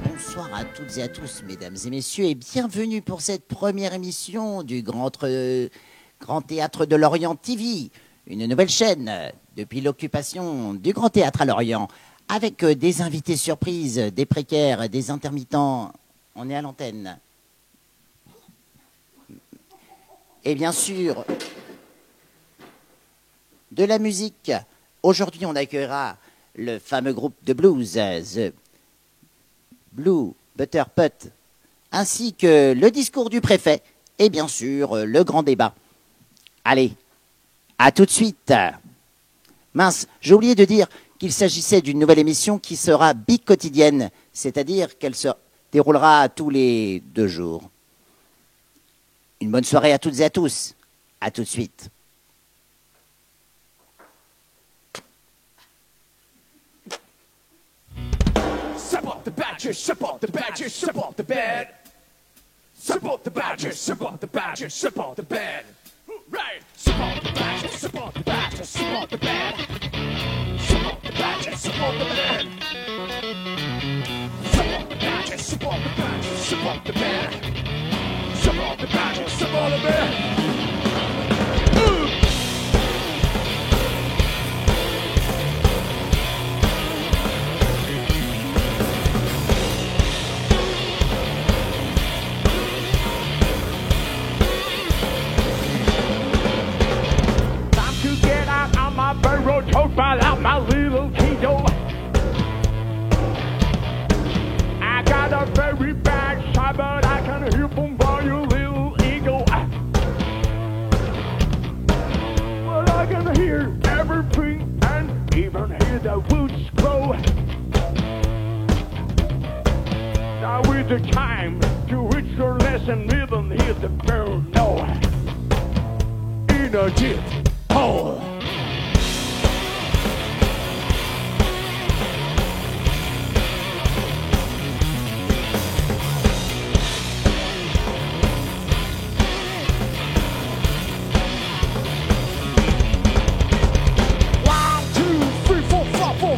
Bonsoir à toutes et à tous, mesdames et messieurs, et bienvenue pour cette première émission du Grand Théâtre de Lorient TV, une nouvelle chaîne depuis l'occupation du Grand Théâtre à Lorient, avec des invités surprises, des précaires, des intermittents. On est à l'antenne. Et bien sûr, de la musique. Aujourd'hui, on accueillera le fameux groupe de blues, The Blue Butterpot, ainsi que le discours du préfet et bien sûr le grand débat. Allez, à tout de suite. Mince, j'ai oublié de dire qu'il s'agissait d'une nouvelle émission qui sera bi-quotidienne, c'est-à-dire qu'elle se déroulera tous les 2 jours. Une bonne soirée à toutes et à tous. À tout de suite. Support the badger, support the badger, support the bed. Support the badger, support the badger, support the bed. Right. Support the badger, support the badger, support the bed. Support the badger, support the bed. Support the badger, support the badger, support the bed. Support the badger, support the bed. Road told by out my little kiddo. I got a very bad shot, but I can hear from your little ego. But I can hear everything and even hear the roots grow. Now with the time to reach your lesson, even hear the bird know. In a deep hole.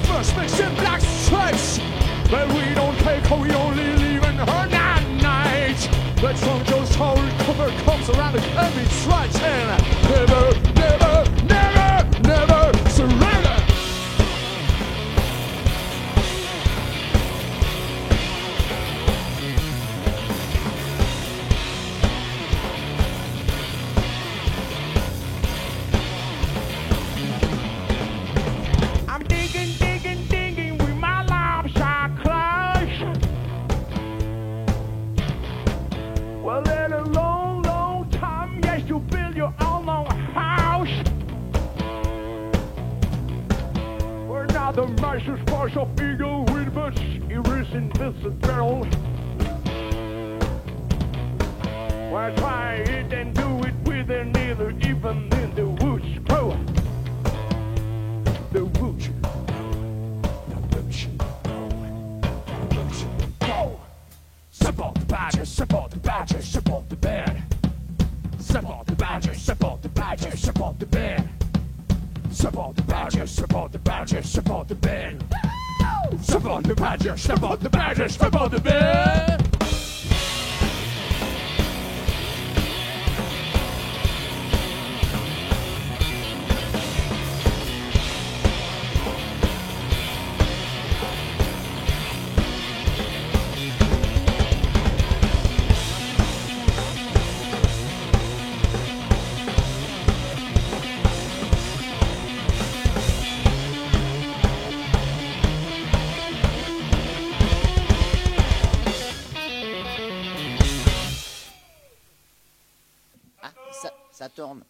First mix in black stripes, but we don't take her, we only leave in her night. The trunk goes forward, cover comes around the heavy stripes, and never, never, never, never surrender. The nicest sparse of ego with much erasing this barrel. Why try it and do it with neither even in the woods grow. The roots, the roots, the roots go. Support the badger, support the badger, support the bed. Support the badger, support the badger, support the bed. Support the badger, support the badger, support the bed. Support the badger, support the badger, support the bed. Ça tourne.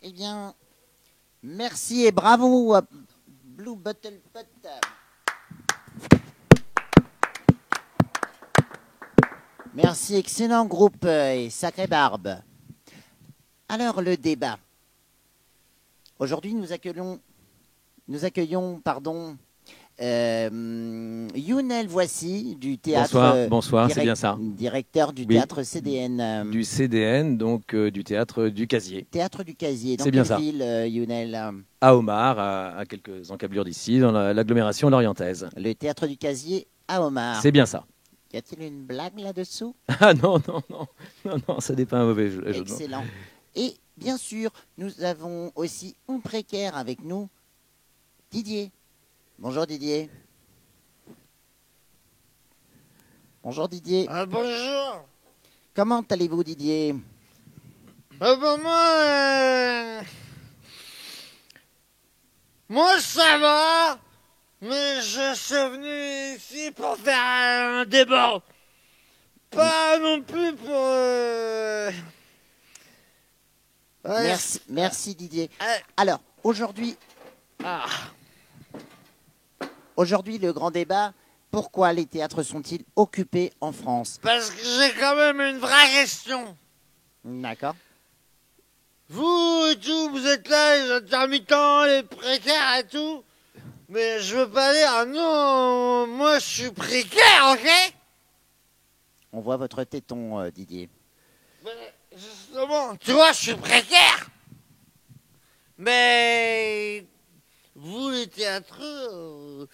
Eh bien, merci et bravo à Blue Butterpot. Merci, excellent groupe et sacrée barbe. Alors, le débat. Aujourd'hui, nous accueillons Younel Voici du théâtre. Bonsoir, c'est bien ça. Directeur du Oui. théâtre CDN. Du CDN, donc du théâtre du Casier. Théâtre du Casier. Dans C'est bien quelle ça. ville, Younel? À Omar, à quelques encablures d'ici, dans l'agglomération lorientaise. Le théâtre du Casier à Omar. C'est bien ça. Y a-t-il une blague là-dessous? Ah non, ça n'est pas un mauvais jeu. Excellent. Et bien sûr, nous avons aussi un précaire avec nous, Didier. Bonjour Didier. Bonjour Didier. Bonjour. Comment allez-vous Didier? Moi ça va, mais je suis venu ici pour faire un débat. Pas non plus pour... Ouais. Merci Didier. Euh, Alors, aujourd'hui, ah. le grand débat, pourquoi les théâtres sont-ils occupés en France? Parce que j'ai quand même une vraie question. D'accord. Vous et tout, vous êtes là, les intermittents, les précaires et tout. Mais je veux pas dire, ah non, moi je suis précaire, ok? On voit votre téton, Didier. Mais justement, tu vois, je suis précaire. Mais vous, les théâtreux,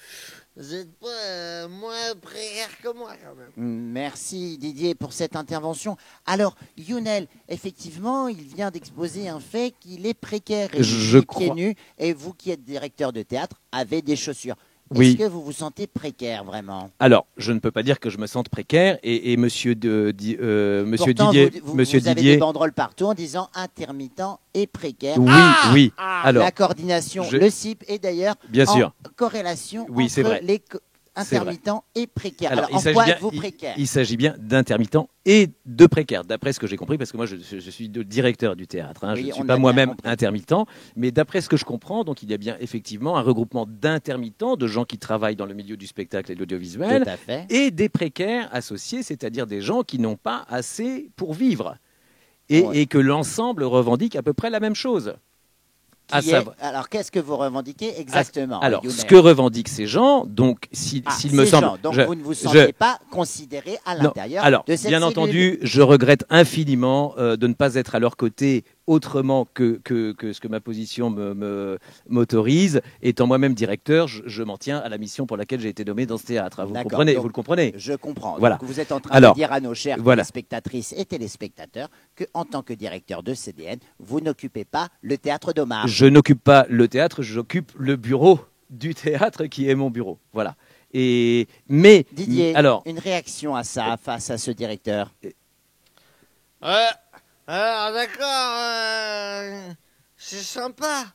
vous n'êtes pas moins précaire que moi, quand même. Merci Didier pour cette intervention. Alors, Younel, effectivement, il vient d'exposer un fait qu'il est précaire. Et Je vous, pieds crois. nus, et vous qui êtes directeur de théâtre, avez des chaussures. Oui. Est-ce que vous vous sentez précaire vraiment? Alors, je ne peux pas dire que je me sente précaire et monsieur Pourtant, Didier, vous monsieur avez Didier, des banderoles partout en disant intermittent et précaire. oui, Ah oui. Ah Alors, La coordination, je- le CIP est d'ailleurs Bien en sûr. corrélation Oui, c'est entre vrai. les C'est vrai. intermittents et précaires. Alors, Alors, en quoi êtes-vous précaire? il s'agit bien d'intermittents et de précaires, d'après ce que j'ai compris, parce que moi, je suis le directeur du théâtre. Hein, Oui, je ne suis on a pas bien moi-même compris. intermittent, mais d'après ce que je comprends, donc il y a bien effectivement un regroupement d'intermittents, de gens qui travaillent dans le milieu du spectacle et de l'audiovisuel, Tout à fait. et des précaires associés, c'est-à-dire des gens qui n'ont pas assez pour vivre, et, Ouais. et que l'ensemble revendique à peu près la même chose. À Qui est- savoir- Alors, qu'est-ce que vous revendiquez exactement? Alors, Younel? ce que revendiquent ces gens, donc, s'il Ces me semble, gens, donc je- vous ne vous je- sentez pas considéré à Non. l'intérieur Alors, de cette bien cellule. entendu, je regrette infiniment de ne pas être à leur côté autrement que ce que ma position m'autorise. Étant moi-même directeur, je m'en tiens à la mission pour laquelle j'ai été nommé dans ce théâtre. Vous D'accord. comprenez, Donc, vous le comprenez. Je comprends. Voilà. Donc, vous êtes en train Alors, de dire à nos chers voilà. téléspectatrices et téléspectateurs que, en tant que directeur de CDN, vous n'occupez pas le théâtre d'Omar. Je n'occupe pas le théâtre, j'occupe le bureau du théâtre qui est mon bureau. Voilà. Mais Didier, alors, une réaction à ça face à ce directeur? Alors d'accord, c'est sympa.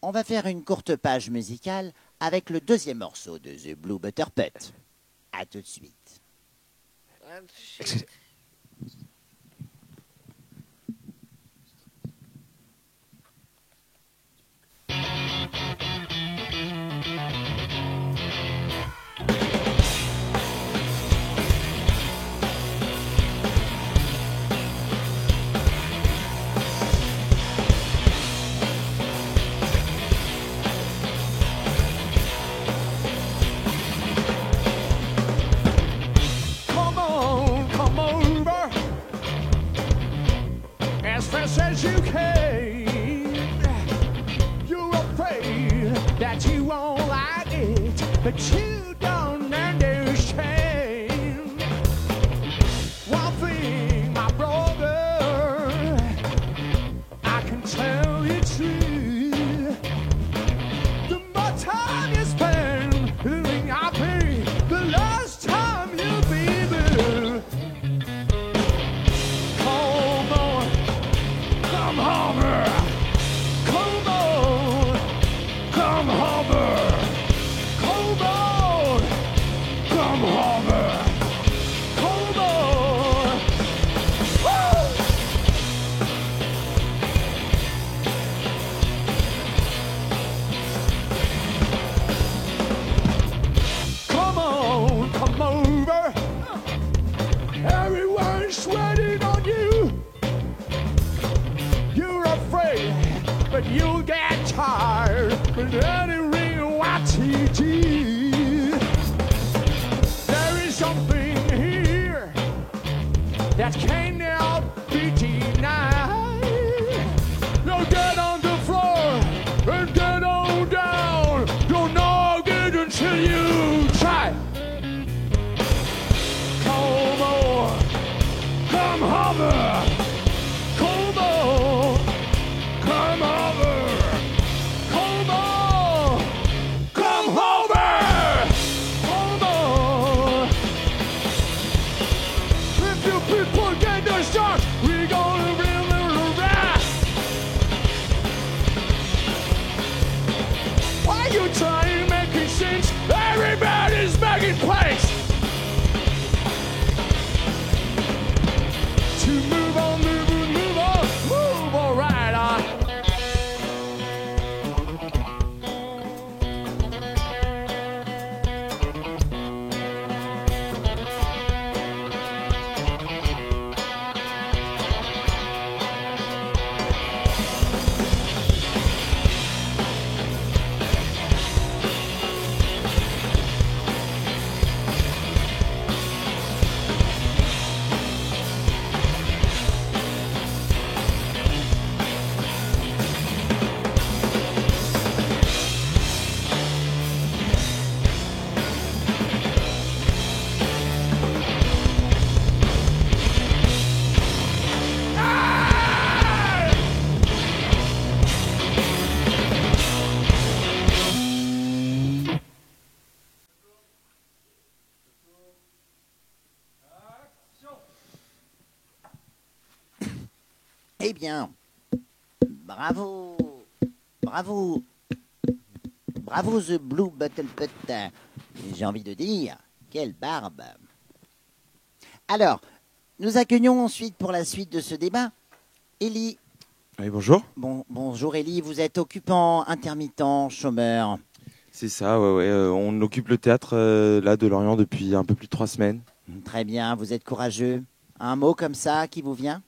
On va faire une courte page musicale avec le deuxième morceau de The Blue Butter Putt. À tout de suite. excusez- Come over as fast as you can. You're afraid that you won't like it, but you don't understand. One thing, my brother, I can tell you true. The more time you spend living happy, the less time you'll be blue. Come on, come over. Come on, come over. Come on, come over. Come on. Woo! Come on, come over. Everyone's waiting on you. You're afraid, but you'll get tired. But any real YTG. There is something here that cannot be denied. Now get on the floor and get on down. Don't knock it until you try. Come on, come hover. Come on, come over. Come on, come over. Come on. If you people get the shot, we gonna really rap. Why you trying making sense? Everybody's making place. To move on, move all right on. Eh bien, bravo, bravo, bravo The Blue Bottle Put. J'ai envie de dire, quelle barbe. Alors, nous accueillons ensuite pour la suite de ce débat, Élie. Oui, bonjour. Bonjour Élie, vous êtes occupant, intermittent, chômeur. C'est ça, ouais. On occupe le théâtre là de Lorient depuis un peu plus de 3 semaines. Très bien, vous êtes courageux. Un mot comme ça qui vous vient?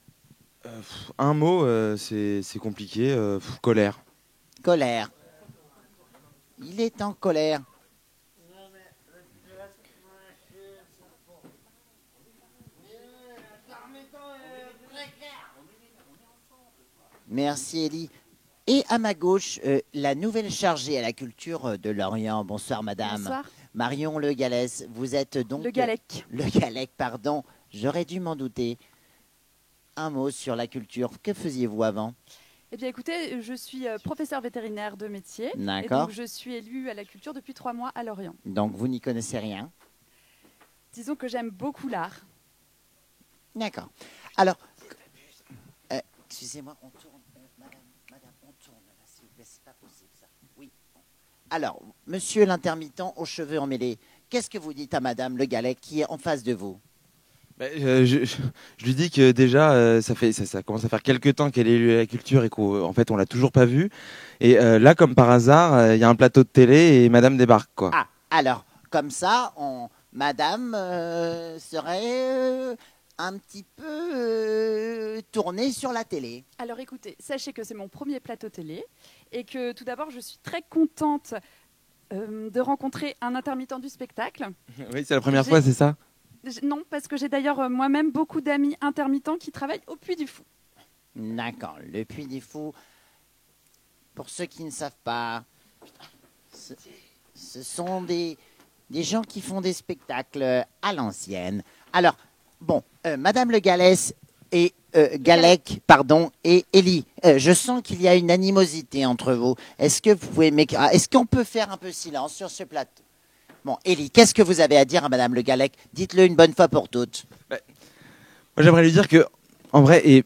Un mot, c'est compliqué. Colère. Colère. Il est en colère. Merci Élie. Et à ma gauche, la nouvelle chargée à la culture de Lorient. Bonsoir madame. Bonsoir. Marion Le Gallès. Vous êtes donc... Le Gallec. Le Gallec, pardon. J'aurais dû m'en douter. Un mot sur la culture. Que faisiez-vous avant? Eh bien, écoutez, je suis professeur vétérinaire de métier. D'accord. Et donc, je suis élue à la culture depuis 3 mois à Lorient. Donc, vous n'y connaissez rien? Disons que j'aime beaucoup l'art. D'accord. Alors, excusez-moi, on tourne. Madame, on tourne là, s'il vous plaît, c'est pas possible ça. Oui. Alors, monsieur l'intermittent aux cheveux emmêlés, qu'est-ce que vous dites à madame Le Gallec qui est en face de vous? Je lui dis que déjà, ça commence à faire quelques temps qu'elle est élue à la culture et qu'en fait, on l'a toujours pas vue. Et là, comme par hasard, il y a un plateau de télé et madame débarque, quoi. Ah, alors, comme ça, madame serait un petit peu tournée sur la télé. Alors, écoutez, sachez que c'est mon premier plateau télé et que tout d'abord, je suis très contente de rencontrer un intermittent du spectacle. Oui, c'est la première fois, c'est ça? Non, parce que j'ai d'ailleurs moi-même beaucoup d'amis intermittents qui travaillent au Puy du Fou. D'accord, le Puy du Fou, pour ceux qui ne savent pas, ce sont des gens qui font des spectacles à l'ancienne. Alors, bon, Madame Le Gallès et Gallec, pardon, et Élie, je sens qu'il y a une animosité entre vous. Est-ce qu'on peut faire un peu silence sur ce plateau? Bon, Élie, qu'est-ce que vous avez à dire à Madame Le Gallec? Dites-le une bonne fois pour toutes. Moi, j'aimerais lui dire que, en vrai, et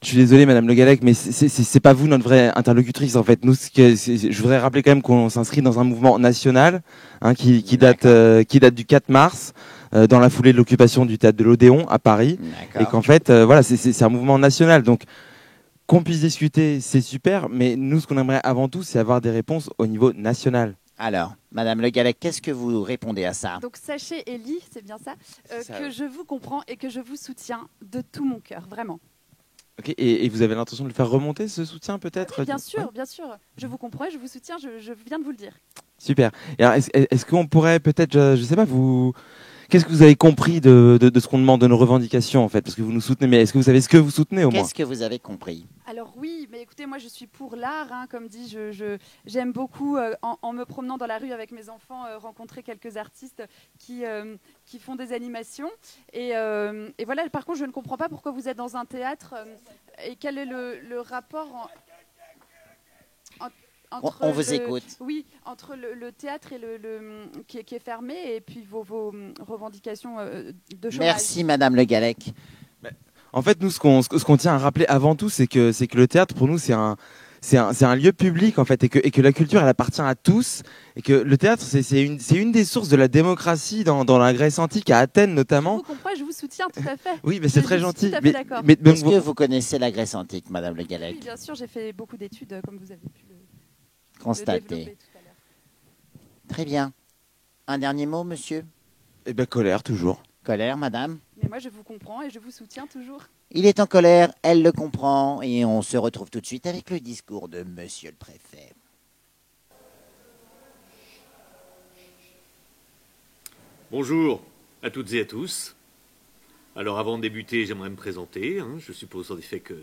je suis désolé, Madame Le Gallec, mais c'est pas vous notre vraie interlocutrice, en fait. Nous, je voudrais rappeler quand même qu'on s'inscrit dans un mouvement national, hein, qui date du 4 mars, dans la foulée de l'occupation du théâtre de l'Odéon à Paris, et qu'en fait, voilà, c'est un mouvement national. Donc, qu'on puisse discuter, c'est super, mais nous, ce qu'on aimerait avant tout, c'est avoir des réponses au niveau national. Alors, Madame Le Gallec, qu'est-ce que vous répondez à ça? Donc sachez, Élie, c'est bien ça, que je vous comprends et que je vous soutiens de tout mon cœur, vraiment. Ok, et vous avez l'intention de le faire remonter, ce soutien, peut-être? Oui, bien Ouais. sûr, bien sûr. Je vous comprends et je vous soutiens, je viens de vous le dire. Super. Et alors, est-ce qu'on pourrait peut-être, je sais pas, qu'est-ce que vous avez compris de ce qu'on demande de nos revendications, en fait? Parce que vous nous soutenez, mais est-ce que vous savez ce que vous soutenez, au moins? Qu'est-ce que vous avez compris? Alors oui, mais écoutez, moi je suis pour l'art, hein, comme dit, j'aime beaucoup, en me promenant dans la rue avec mes enfants, rencontrer quelques artistes qui font des animations. Et voilà, par contre, je ne comprends pas pourquoi vous êtes dans un théâtre et quel est le rapport entre On vous écoute. Oui, entre le théâtre et qui est fermé et puis vos revendications de chômage. Merci, Madame Le Gallec. En fait, nous, ce qu'on tient à rappeler avant tout, c'est que le théâtre, pour nous, c'est un lieu public, en fait, et que la culture, elle appartient à tous, et que le théâtre, c'est une des sources de la démocratie dans la Grèce antique, à Athènes notamment. Je vous comprends, je vous soutiens tout à fait. Oui, mais c'est très Je suis gentil. tout à fait d'accord. Est-ce que vous connaissez la Grèce antique, Madame Le Gallec? Oui, bien sûr, j'ai fait beaucoup d'études, comme vous avez pu le Constatez. développer tout à l'heure. Très bien. Un dernier mot, monsieur? Eh ben, colère, toujours. Colère, madame? Mais moi, je vous comprends et je vous soutiens toujours. Il est en colère, elle le comprend, et on se retrouve tout de suite avec le discours de monsieur le préfet. Bonjour à toutes et à tous. Alors avant de débuter, j'aimerais me présenter. Je suppose en effet que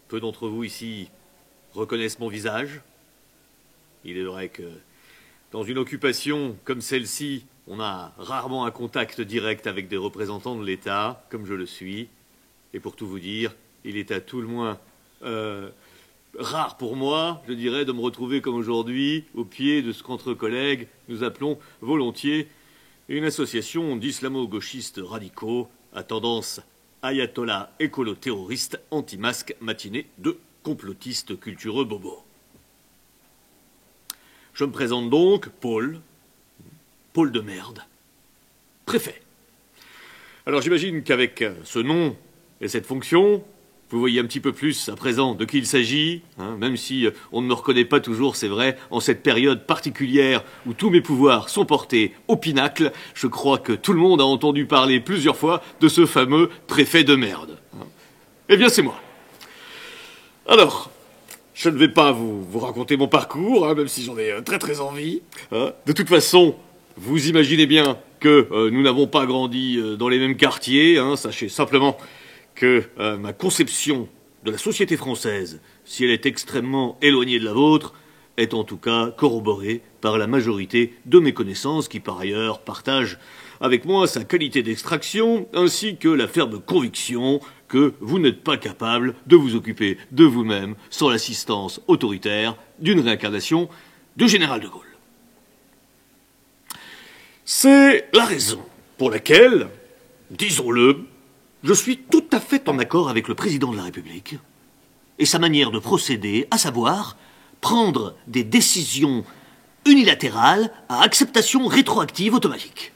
peu d'entre vous ici reconnaissent mon visage. Il est vrai que dans une occupation comme celle-ci, on a rarement un contact direct avec des représentants de l'État, comme je le suis. Et pour tout vous dire, il est à tout le moins rare pour moi, je dirais, de me retrouver comme aujourd'hui au pied de ce qu'entre collègues nous appelons volontiers une association d'islamo-gauchistes radicaux à tendance ayatollah écolo-terroriste anti-masque matinée de complotistes cultureux bobos. Je me présente donc, Paul de merde, préfet. Alors j'imagine qu'avec ce nom et cette fonction, vous voyez un petit peu plus à présent de qui il s'agit, même si on ne me reconnaît pas toujours, c'est vrai, en cette période particulière où tous mes pouvoirs sont portés au pinacle, je crois que tout le monde a entendu parler plusieurs fois de ce fameux préfet de merde. Eh bien c'est moi. Alors, je ne vais pas vous raconter mon parcours, même si j'en ai très très envie. De toute façon, vous imaginez bien que nous n'avons pas grandi dans les mêmes quartiers. Sachez simplement que ma conception de la société française, si elle est extrêmement éloignée de la vôtre, est en tout cas corroborée par la majorité de mes connaissances qui, par ailleurs, partagent avec moi sa qualité d'extraction, ainsi que la ferme conviction que vous n'êtes pas capable de vous occuper de vous-même sans l'assistance autoritaire d'une réincarnation du général de Gaulle. C'est la raison pour laquelle, disons-le, je suis tout à fait en accord avec le président de la République et sa manière de procéder, à savoir prendre des décisions unilatérales à acceptation rétroactive automatique.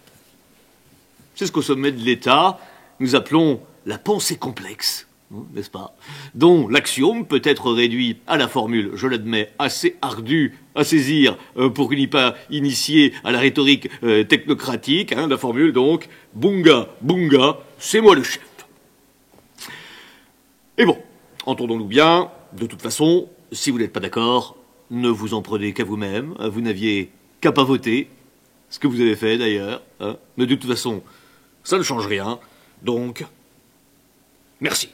C'est ce qu'au sommet de l'État, nous appelons la pensée complexe, n'est-ce pas, dont l'axiome peut être réduit à la formule, je l'admets, assez ardue à saisir pour qu'il n'y ait pas initié à la rhétorique technocratique, la formule donc, bunga, bunga, c'est moi le chef. Et bon, entendons-nous bien, de toute façon, si vous n'êtes pas d'accord, ne vous en prenez qu'à vous-même, vous n'aviez qu'à pas voter, ce que vous avez fait d'ailleurs, mais de toute façon, ça ne change rien, donc, merci.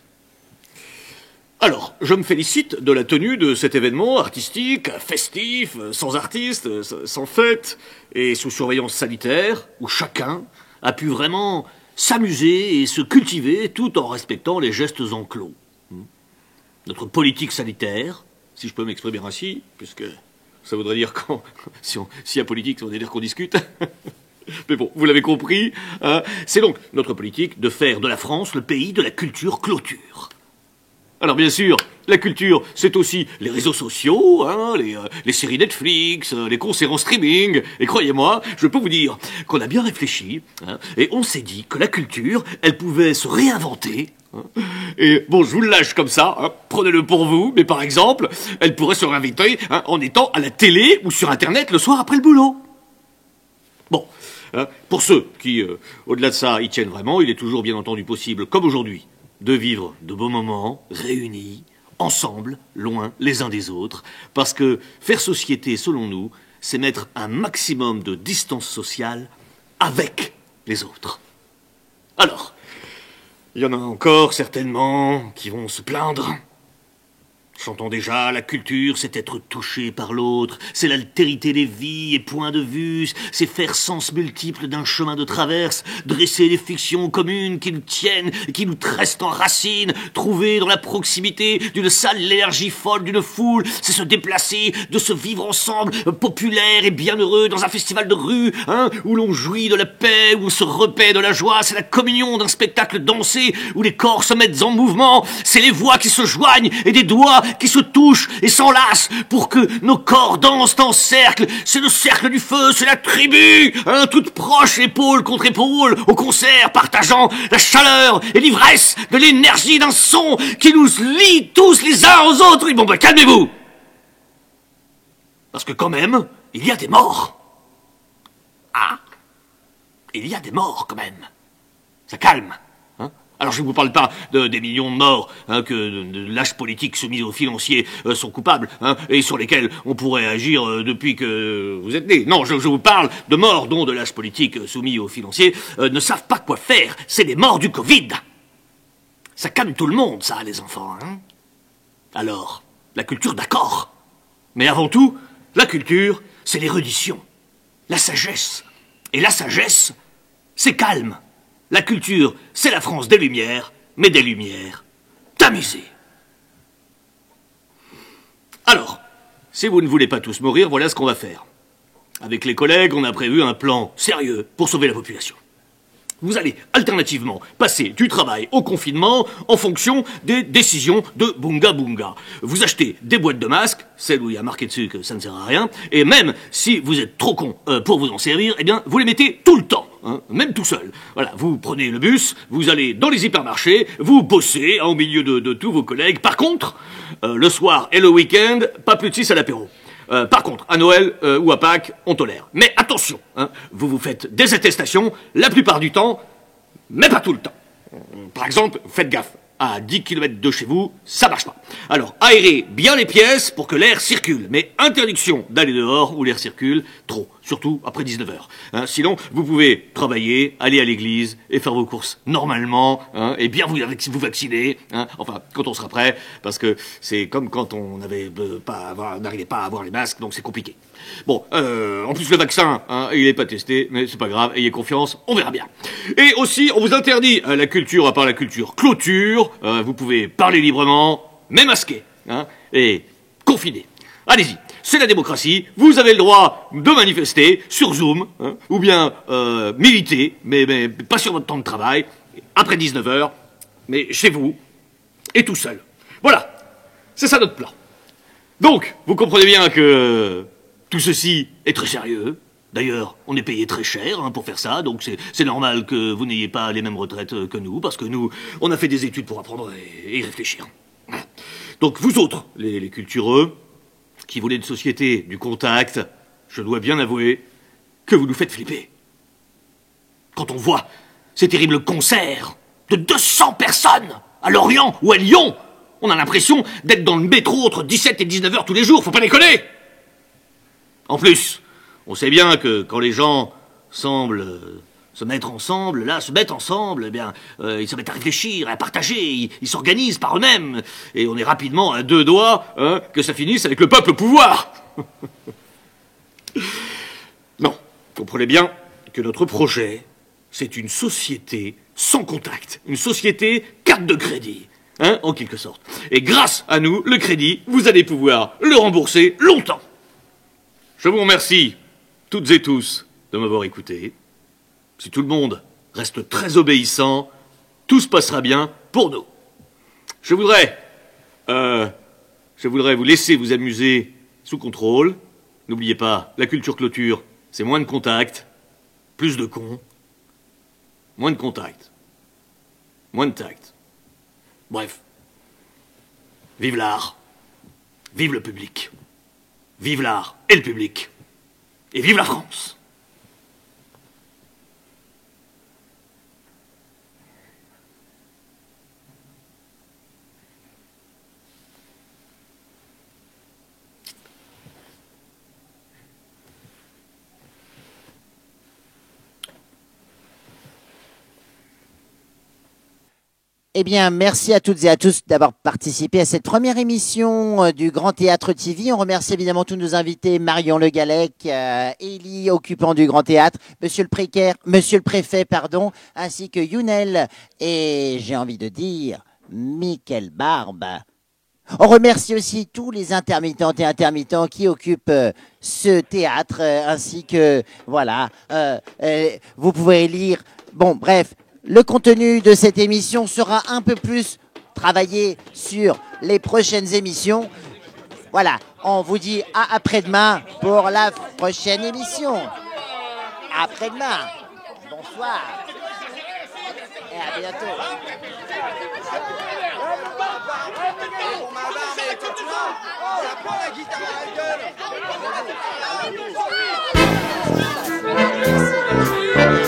Alors, je me félicite de la tenue de cet événement artistique, festif, sans artistes, sans fête, et sous surveillance sanitaire, où chacun a pu vraiment s'amuser et se cultiver tout en respectant les gestes enclos. Notre politique sanitaire, si je peux m'exprimer ainsi, puisque ça voudrait dire s'il y a politique, ça voudrait dire qu'on discute. Mais bon, vous l'avez compris, c'est donc notre politique de faire de la France le pays de la culture clôture. Alors bien sûr, la culture, c'est aussi les réseaux sociaux, les séries Netflix, les concerts en streaming. Et croyez-moi, je peux vous dire qu'on a bien réfléchi, et on s'est dit que la culture, elle pouvait se réinventer. Et bon, je vous le lâche comme ça, prenez-le pour vous, mais par exemple, elle pourrait se réinventer en étant à la télé ou sur Internet le soir après le boulot. Bon, pour ceux qui, au-delà de ça, y tiennent vraiment, il est toujours bien entendu possible, comme aujourd'hui, de vivre de beaux moments, réunis, ensemble, loin les uns des autres, parce que faire société, selon nous, c'est mettre un maximum de distance sociale avec les autres. Alors, il y en a encore certainement qui vont se plaindre. Chantons déjà, la culture, c'est être touché par l'autre, c'est l'altérité des vies et points de vue, c'est faire sens multiples d'un chemin de traverse, dresser des fictions communes qui nous tiennent et qui nous tressent en racines, trouver dans la proximité d'une salle l'énergie folle d'une foule, c'est se déplacer, de se vivre ensemble, populaire et bienheureux dans un festival de rue, où l'on jouit de la paix, où on se repaît de la joie, c'est la communion d'un spectacle dansé, où les corps se mettent en mouvement, c'est les voix qui se joignent et des doigts qui se touchent et s'enlacent pour que nos corps dansent en cercle. C'est le cercle du feu, c'est la tribu, toute proche, épaule contre épaule, au concert, partageant la chaleur et l'ivresse de l'énergie d'un son qui nous lie tous les uns aux autres. Et bon, bah, calmez-vous. Parce que quand même, il y a des morts. Ah, il y a des morts quand même. Ça calme. Alors je ne vous parle pas des millions de morts que de lâches politiques soumis aux financiers sont coupables et sur lesquels on pourrait agir depuis que vous êtes nés. Non, je vous parle de morts dont de lâches politiques soumis aux financiers ne savent pas quoi faire. C'est des morts du Covid. Ça calme tout le monde, ça, les enfants. Alors, la culture, d'accord. Mais avant tout, la culture, c'est l'érudition, la sagesse. Et la sagesse, c'est calme. La culture, c'est la France des Lumières, mais des Lumières tamisées. Alors, si vous ne voulez pas tous mourir, voilà ce qu'on va faire. Avec les collègues, on a prévu un plan sérieux pour sauver la population. Vous allez alternativement passer du travail au confinement en fonction des décisions de Bunga Bunga. Vous achetez des boîtes de masques, celles où il y a marqué dessus que ça ne sert à rien, et même si vous êtes trop con pour vous en servir, eh bien, vous les mettez tout le temps, même tout seul. Voilà, vous prenez le bus, vous allez dans les hypermarchés, vous bossez au milieu de tous vos collègues. Par contre, le soir et le week-end, pas plus de 6 à l'apéro. Par contre, à Noël ou à Pâques, on tolère. Mais attention, vous vous faites des attestations la plupart du temps, mais pas tout le temps. Par exemple, faites gaffe, à 10 km de chez vous, ça marche pas. Alors, aérez bien les pièces pour que l'air circule, mais interdiction d'aller dehors où l'air circule trop, surtout après 19h. Sinon, vous pouvez travailler, aller à l'église et faire vos courses normalement, et bien vous vacciner, enfin, quand on sera prêt, parce que c'est comme quand on n'arrivait pas à avoir les masques, donc c'est compliqué. Bon, en plus le vaccin, il n'est pas testé, mais c'est pas grave, ayez confiance, on verra bien. Et aussi, on vous interdit la culture, à part la culture clôture, vous pouvez parler librement, mais masqué, et confiné. Allez-y, c'est la démocratie, vous avez le droit de manifester sur Zoom, ou bien militer, mais pas sur votre temps de travail, après 19h, mais chez vous, et tout seul. Voilà, c'est ça notre plan. Donc, vous comprenez bien que tout ceci est très sérieux. D'ailleurs, on est payé très cher pour faire ça, donc c'est normal que vous n'ayez pas les mêmes retraites que nous, parce que nous, on a fait des études pour apprendre et y réfléchir. Donc vous autres, les cultureux, qui voulez une société du contact, je dois bien avouer que vous nous faites flipper. Quand on voit ces terribles concerts de 200 personnes à Lorient ou à Lyon, on a l'impression d'être dans le métro entre 17 et 19h tous les jours, faut pas déconner. En plus, on sait bien que quand les gens semblent se mettre ensemble, eh bien, ils se mettent à réfléchir, à partager, ils s'organisent par eux-mêmes, et on est rapidement à 2 doigts que ça finisse avec le peuple au pouvoir. Non, comprenez bien que notre projet, c'est une société sans contact, une société carte de crédit, en quelque sorte. Et grâce à nous, le crédit, vous allez pouvoir le rembourser longtemps. Je vous remercie, toutes et tous, de m'avoir écouté. Si tout le monde reste très obéissant, tout se passera bien pour nous. Je voudrais vous laisser vous amuser sous contrôle. N'oubliez pas, la culture clôture, c'est moins de contact, plus de cons, moins de contact, moins de tact. Bref, vive l'art, vive le public, vive l'art et le public, et vive la France. Eh bien, merci à toutes et à tous d'avoir participé à cette première émission du Grand Théâtre TV. On remercie évidemment tous nos invités, Marion Le Gallec, Élie, occupant du Grand Théâtre, Monsieur le Préfet, ainsi que Younel et, j'ai envie de dire, Mickaël Barbe. On remercie aussi tous les intermittentes et intermittents qui occupent ce théâtre, ainsi que, voilà, vous pouvez lire, bon, bref, le contenu de cette émission sera un peu plus travaillé sur les prochaines émissions. Voilà, on vous dit à après-demain pour la prochaine émission. Après-demain. Bonsoir. Et à bientôt. Merci.